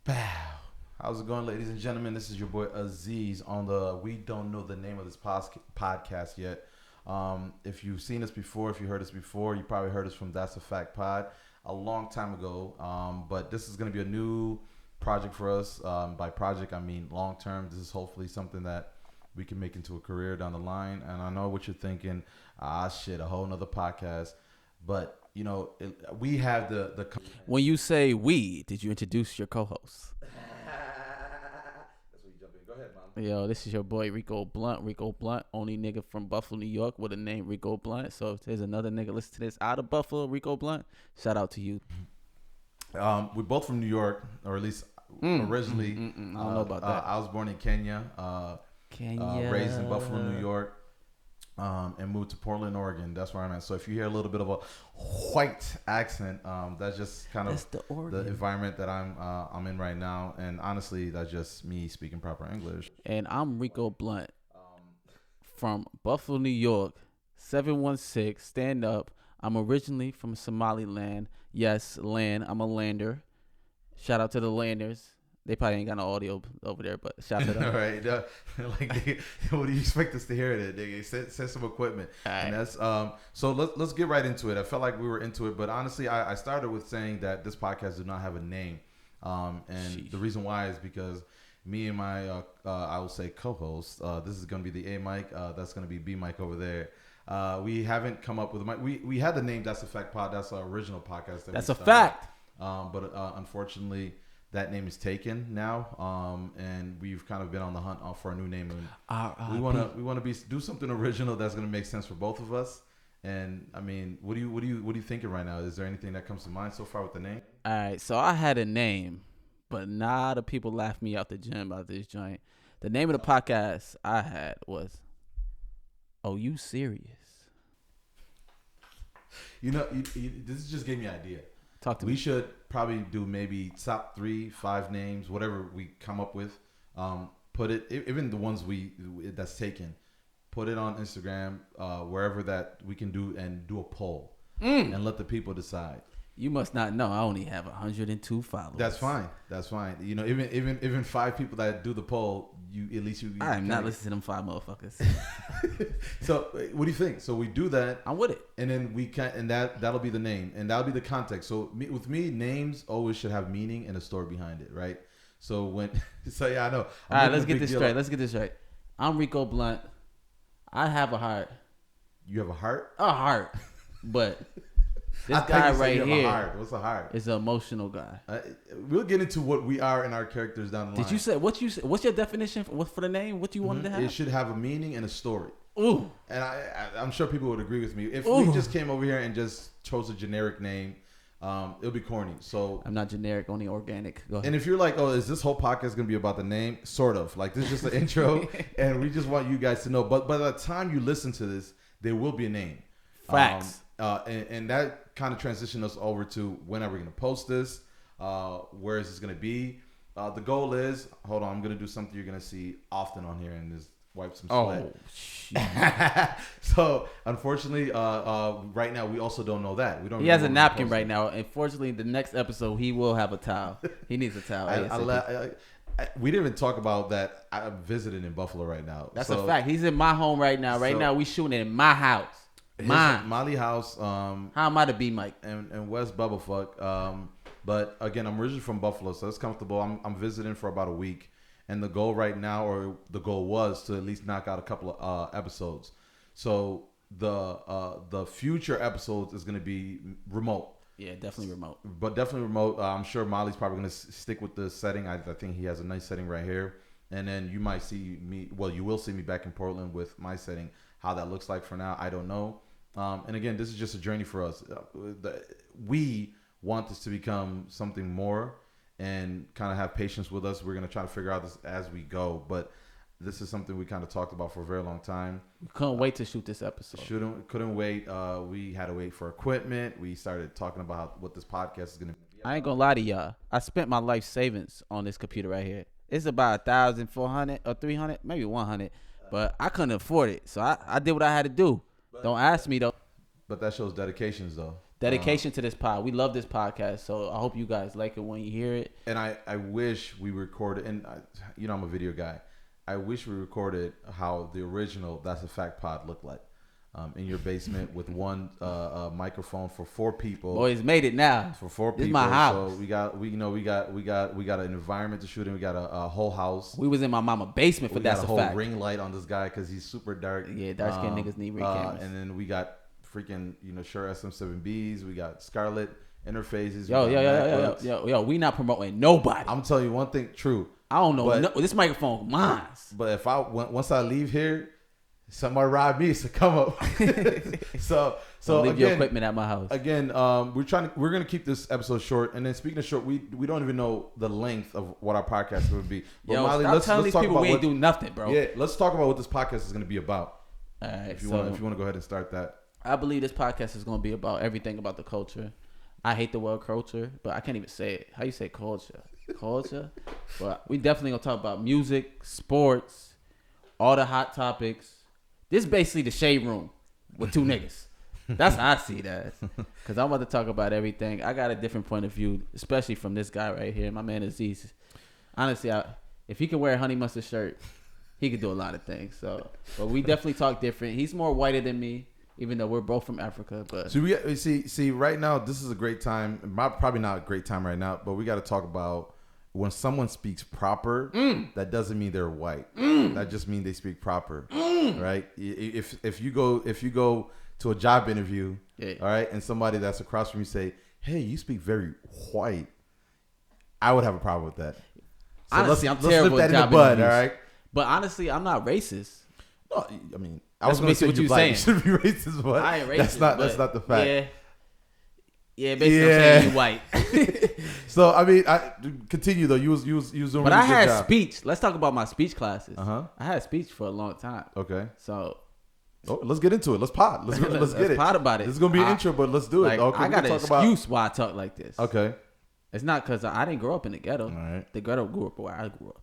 Bow. How's it going, ladies and gentlemen? This is your boy Aziz on the We Don't Know the Name of this podcast yet. If you've seen us before, if you heard us before, you probably heard us from That's a Fact Pod a long time ago. But this is going to be a new project for us. By project, I mean long term. This is hopefully something that we can make into a career down the line. And I know what you're thinking. Shit, a whole nother podcast. But you know, we have the. When you say we, did you introduce your co-host? That's what you jump in. Go ahead, man. Yo, this is your boy Rico Blunt. Rico Blunt, only nigga from Buffalo, New York, with a name Rico Blunt. So if there's another nigga listen to this out of Buffalo, Rico Blunt, shout out to you. We're both from New York, or at least originally. I don't know about that. I was born in Kenya. Raised in Buffalo, New York. And moved to Portland, Oregon. That's where I'm at. So if you hear a little bit of a white accent, that's just kind of the environment that I'm in right now. And honestly, that's just me speaking proper English. And I'm Rico Blunt from Buffalo, New York, 716. Stand up. I'm originally from Somaliland. Yes, land. I'm a lander. Shout out to the landers. They probably ain't got no audio over there, but shout out to them. All right. What do you expect us to hear there, nigga? Set some equipment. All right. And that's so let's get right into it. I felt like we were into it, but honestly, I started with saying that this podcast does not have a name. And Sheesh. The reason why is because me and my I will say co-host, this is gonna be the A mic, that's gonna be B mic over there. We haven't come up with a mic. We had the name That's a Fact Pod. That's our original podcast. That's a fact. But unfortunately, that name is taken now, and we've kind of been on the hunt for a new name. And we want to do something original that's going to make sense for both of us. And I mean, what are you thinking right now? Is there anything that comes to mind so far with the name? All right, so I had a name, but the people laughed me out the gym about this joint. The name of the podcast I had was, "Oh, you serious?" You know, this just gave me an idea. Talk to me. me. We should probably do maybe top 3, 5 names, whatever we come up with. Put it, even the ones that's taken, put it on Instagram, wherever that we can do, and do a poll and let the people decide. You must not know I only have 102 followers. That's fine. You know, even 5 people that do the poll, I'm not listening to them 5 motherfuckers. So what do you think? So we do that. I'm with it. And then we can, and that'll be the name, and that'll be the context. So with me, names always should have meaning and a story behind it, right? So yeah, I know. All right, let's get this straight. I'm Rico Blunt. I have a heart. You have a heart? A heart. But this guy right here. What's a heart? Is an emotional guy. We'll get into what we are in our characters down the line. Did you say what's your definition for the name? What you wanted to have? It should have a meaning and a story. Ooh. And I'm sure people would agree with me. If we just came over here and just chose a generic name, it'll be corny. So I'm not generic, only organic. Go ahead. And if you're like, oh, is this whole podcast going to be about the name? Sort of. Like, this is just an intro, and we just want you guys to know. But by the time you listen to this, there will be a name. Facts. And that kind of transitioned us over to when are we going to post this? Where is this going to be? The goal is, hold on, I'm going to do something you're going to see often on here and just wipe some sweat. Oh, shit. So, unfortunately, right now, we also don't know that. He has a napkin right now. Unfortunately, the next episode, he will have a towel. He needs a towel. We didn't even talk about that. I'm visiting in Buffalo right now. That's a fact. He's in my home right now. Right now, we shooting in my house. Molly house. How am I to be Mike? And West Bubblefuck. But again, I'm originally from Buffalo, so it's comfortable. I'm visiting for about a week, and the goal right now, or the goal was to at least knock out a couple of episodes. So the future episodes is going to be remote. Yeah, definitely remote. But definitely remote. I'm sure Molly's probably going to stick with the setting. I think he has a nice setting right here. And then you might see me. Well, you will see me back in Portland with my setting. How that looks like for now, I don't know. And again, this is just a journey for us. We want this to become something more, and kind of have patience with us. We're going to try to figure out this as we go. But this is something we kind of talked about for a very long time. We couldn't wait to shoot this episode. Couldn't wait. We had to wait for equipment. We started talking about what this podcast is going to be. I ain't going to lie to y'all. I spent my life savings on this computer right here. It's about 1,400 or 300, maybe 100. But I couldn't afford it. So I did what I had to do. Don't ask me, though. But that shows dedications, though. dedication to this pod. We love this podcast, so I hope you guys like it when you hear it. And I wish we recorded, and I'm a video guy. I wish we recorded how the original That's a Fact pod looked like. In your basement with one microphone for 4 people. Boys made it now. For 4 people. This is my house. So we got an environment to shoot in. We got a whole house. We was in my mama basement for That's a Fact. We got a whole ring light on this guy because he's super dark. Yeah, dark skinned niggas need ring cameras. And then we got freaking Shure SM7Bs. We got Scarlett interfaces. Yo. We not promoting nobody. I'm telling you one thing. True. I don't know. This microphone mine. But once I leave here. Somebody robbed me, so come up. so leave again, your equipment at my house. Again, we're gonna keep this episode short. And then speaking of short, we don't even know the length of what our podcast is gonna be. But Yo, Molly, stop telling these people we ain't do nothing, bro. Yeah, let's talk about what this podcast is gonna be about. All right, if you want to go ahead and start that. I believe this podcast is gonna be about everything about the culture. I hate the word culture, but I can't even say it. How you say culture? Culture. But we definitely gonna talk about music, sports, all the hot topics. This is basically the shade room with 2 niggas. That's how I see it as. Because I'm about to talk about everything. I got a different point of view, especially from this guy right here, my man Aziz. Honestly, if he could wear a honey mustard shirt, he could do a lot of things. So, but we definitely talk different. He's more whiter than me, even though we're both from Africa. But so we see right now, this is a great time. Probably not a great time right now, but we got to talk about when someone speaks proper, that doesn't mean they're white. That just means they speak proper, right? If you go to a job interview, all right, and somebody that's across from you say, "Hey, you speak very white," I would have a problem with that. So honestly, I'm terrible at job interviews. All right? But honestly, I'm not racist. No, I mean, I was going to say what you saying. You should be racist, but I ain't racist. That's not the fact. Yeah, basically I'm saying you white. So I mean, I continue though. You was doing. But really I had job. speech. Let's talk about my speech classes. I had speech for a long time. Okay. So let's get into it. Let's pod. Let's get it. Pod about it. This is gonna be an intro, but let's do it. Okay. I got an excuse why I talk like this. Okay. It's not because I didn't grow up in the ghetto. All right. The ghetto grew up where I grew up.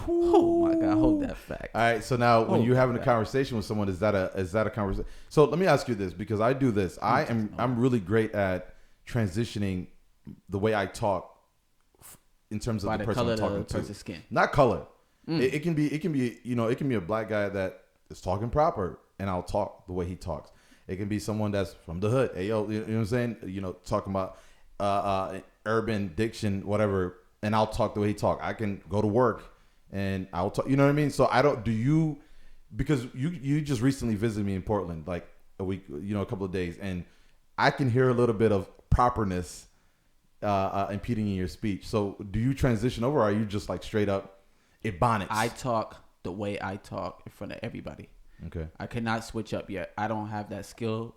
Oh my God, hold that fact. All right, so now when you're having a conversation with someone, is that a conversation? So let me ask you this, because I do this. I'm really great at transitioning the way I talk in terms of the person I'm talking to. Person's skin. Not color. It can be a black guy that is talking proper, and I'll talk the way he talks. It can be someone that's from the hood. Hey yo, you know what I'm saying? Talking about urban diction, whatever, and I'll talk the way he talk. I can go to work and I'll talk. You know what I mean? So I don't. Do you? Because you just recently visited me in Portland, like a week, a couple of days, and I can hear a little bit of properness impeding in your speech. So do you transition over, or are you just like straight up Ebonics? I talk the way I talk in front of everybody. Okay. I cannot switch up yet. I don't have that skill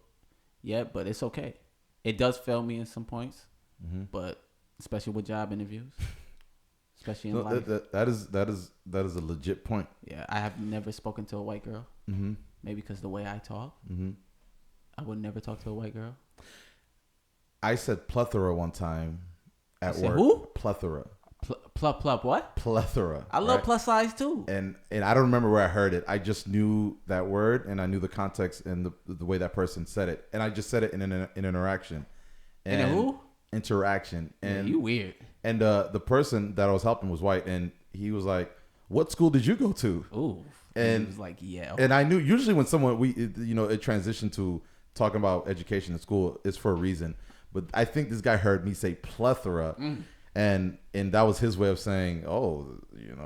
yet, but it's okay. It does fail me in some points, but especially with job interviews, especially in life. That is a legit point. Yeah, I have never spoken to a white girl. Maybe because the way I talk, I would never talk to a white girl. I said plethora one time at work. Who? Plethora. What? Plethora. I love plus size too. And I don't remember where I heard it. I just knew that word, and I knew the context and the way that person said it. And I just said it in an interaction. And in a who? Interaction. And you weird. And the person that I was helping was white, and he was like, "What school did you go to?" Ooh. And he was like, "Yeah." And I knew usually when someone it transitioned to talking about education in school, it's for a reason. But I think this guy heard me say plethora, and that was his way of saying, "Oh,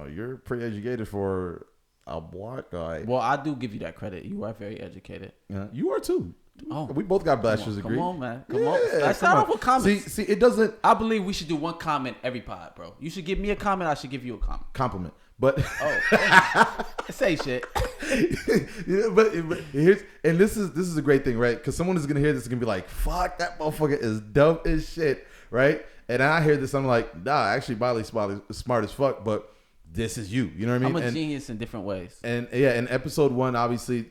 you're pretty educated for a black guy." Well, I do give you that credit. You are very educated. Yeah, you are too. Oh, we both got bachelor's degree. Come on, man. Come on. Let's start off with comments. See, it doesn't. I believe we should do one comment every pod, bro. You should give me a comment. I should give you a comment. Compliment. But say shit. but here's, and this is a great thing, right? Because someone is gonna hear this and gonna be like, "Fuck, that motherfucker is dumb as shit," right? And I hear this, I'm like, "Nah, actually, Miley's smart as fuck." But this is you. You know what I mean? I'm a genius in different ways. And yeah, in episode 1, obviously,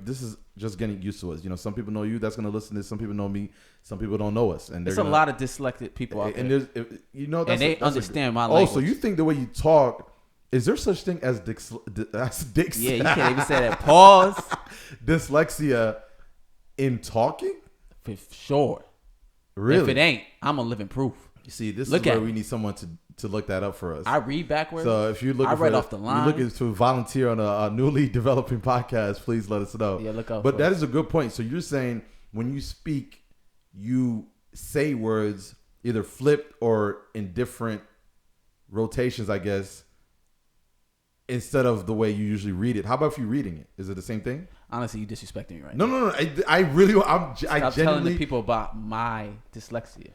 this is just getting used to us. Some people know you that's gonna listen to this. Some people know me. Some people don't know us. And there's a lot of dyslexic people out there. And there's, and they understand my language. Oh, so you think the way you talk. Is there such thing as dyslexia? Yeah, you can't even say that. Pause. Dyslexia in talking? For sure. Really? If it ain't, I'm a living proof. You see, this Look is where at we need someone to look that up for us. I read backwards. So if you're looking I read off the line. you're looking to volunteer on a newly developing podcast, please let us know. Yeah, look out. But that is a good point. So you're saying when you speak, you say words either flipped or in different rotations, I guess, instead of the way you usually read it. How about if you're reading it? Is it the same thing? Honestly, you disrespecting me right No, now. no. I really, I Stop telling genuinely. the people about my dyslexia.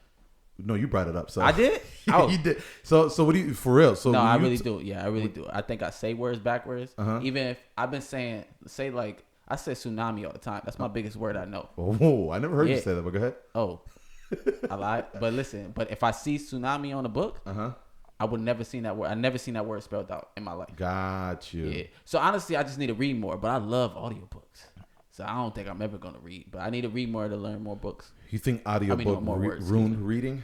No, you brought it up. So I did? Oh. you did. So what do you, for real? So No, when I you really do. Yeah, I really do. I think I say words backwards. Uh-huh. Even if I've been saying, like, I say tsunami all the time. That's my biggest word I know. Oh, I never heard you Yeah. say that, but go ahead. Oh, I lied. But listen, if I see tsunami on a book, I would never seen that word. I never seen that word spelled out in my life. Got you. Yeah. So honestly, I just need to read more. But I love audiobooks. So I don't think I'm ever gonna read. But I need to read more to learn more books. You think audiobook more words, ruined reading?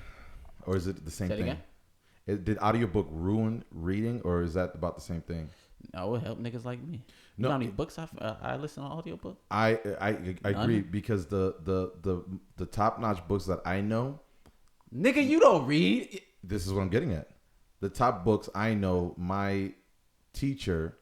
Or is it the same Say it thing? again? Did audiobook ruin reading, or is that about the same thing? No, it help niggas like me. You No, know how many books I listen to audiobook? I agree because the top notch books that I know, Nigga, you don't read. this is what I'm getting at. The top books I know, my teacher,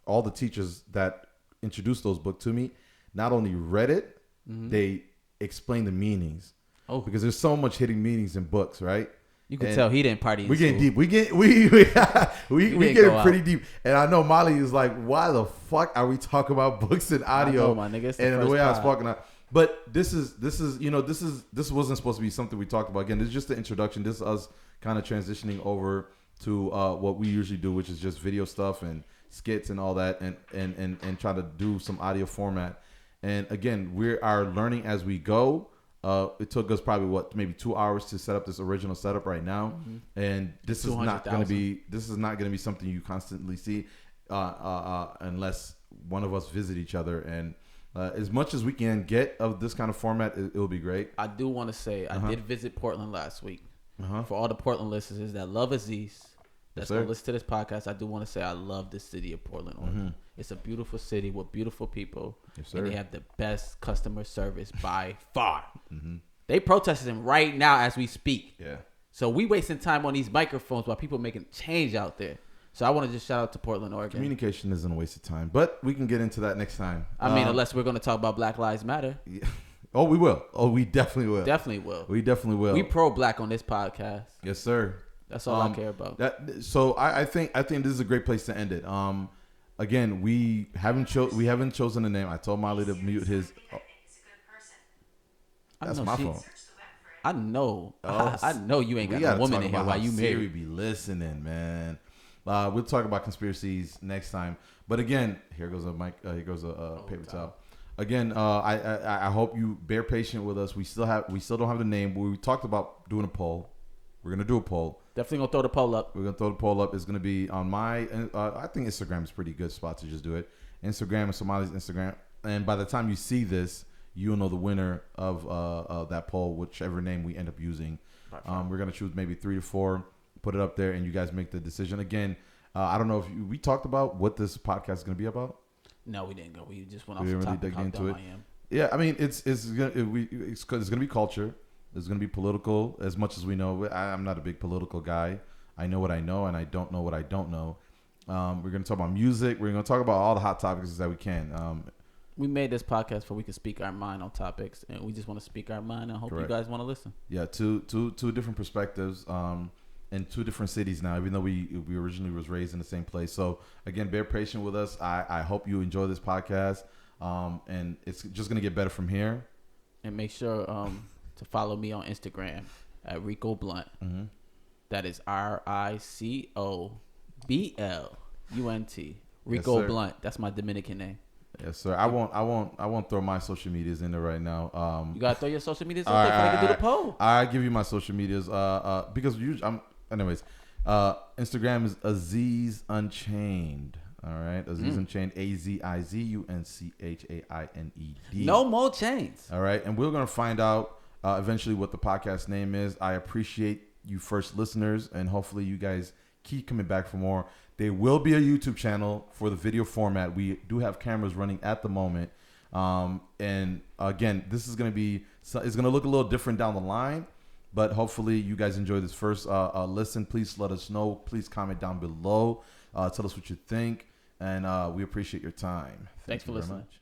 all the teachers that introduced those books to me, not only read it, they explained the meanings. Oh, Because there's so much hidden meanings in books, right? you can tell he didn't party. We getting school. deep. We getting go pretty deep. And I know Molly is like, why the fuck are we talking about books and audio? I know, my nigga. It's And the first way I was pod. talking out. But this wasn't supposed to be something we talked about. Again, this is just the introduction. This is us kind of transitioning over to what we usually do, which is just video stuff and skits and all that, and try to do some audio format. And again, we are learning as we go. It took us probably maybe 2 hours to set up this original setup right now, and this is not going to be something you constantly see unless one of us visit each other. And as much as we can get of this kind of format, it will be great. I do want to say I did visit Portland last week. Uh-huh. For all the Portland listeners that love Aziz, that's Yes, going sir. to listen to this podcast, I do want to say I love the city of Portland, Oregon. It's a beautiful city with beautiful people, Yes, sir. and they have the best customer service by far. They protesting right now as we speak. Yeah. So we wasting time on these microphones while people making change out there. So I want to just shout out to Portland, Oregon. Communication isn't a waste of time, but we can get into that next time. I mean, unless we're going to talk about Black Lives Matter. Yeah. Oh, we will. Oh, we definitely will. Definitely will. We definitely will. We pro-black on this podcast. Yes, sir. That's all I care about. So I think this is a great place to end it. Again, we haven't chosen a name. I told Molly to mute his. Oh, that's my phone. I know. Oh, I know you ain't got no woman in here while you Siri married. be listening, man. We'll talk about conspiracies next time. But again, here goes a mic. Here goes a paper towel. Again, I hope you bear patient with us. We still don't have the name. We talked about doing a poll. We're gonna do a poll. Definitely gonna throw the poll up. We're gonna throw the poll up. It's gonna be on my. I think Instagram is a pretty good spot to just do it. Instagram and Somali's Instagram. And by the time you see this, you'll know the winner of that poll, whichever name we end up using. We're gonna choose maybe 3 to 4, put it up there, and you guys make the decision. Again, I don't know if we talked about what this podcast is gonna be about. No, we didn't go. We just went off We the didn't really topic dig how into dumb it. I am. Yeah, I mean it's gonna be culture. It's gonna be political as much as we know. I'm not a big political guy. I know what I know, and I don't know what I don't know. We're gonna talk about music. We're gonna talk about all the hot topics that we can. We made this podcast so we could speak our mind on topics, and we just want to speak our mind. And hope Correct. you guys want to listen. Yeah, two different perspectives. In 2 different cities now, even though we originally was raised in the same place. So again, bear patient with us. I hope you enjoy this podcast, and it's just gonna get better from here. And make sure to follow me on Instagram at Rico Blunt. That is RICOBLUNT. Rico sir. Blunt. That's my Dominican name. Yes, sir. I won't throw my social medias in there right now. You gotta throw your social medias up there so I can do the poll. I give you my social medias. Because usually Instagram is Aziz Unchained. All right, Aziz Unchained. AZIZUNCHAINED. No more chains. All right, and we're gonna find out eventually what the podcast name is. I appreciate you first listeners, and hopefully you guys keep coming back for more. There will be a YouTube channel for the video format. We do have cameras running at the moment. And again, this is going to be So it's gonna look a little different down the line, but hopefully you guys enjoy this first listen. Please let us know. Please comment down below. Tell us what you think, and we appreciate your time. Thanks for listening. Much.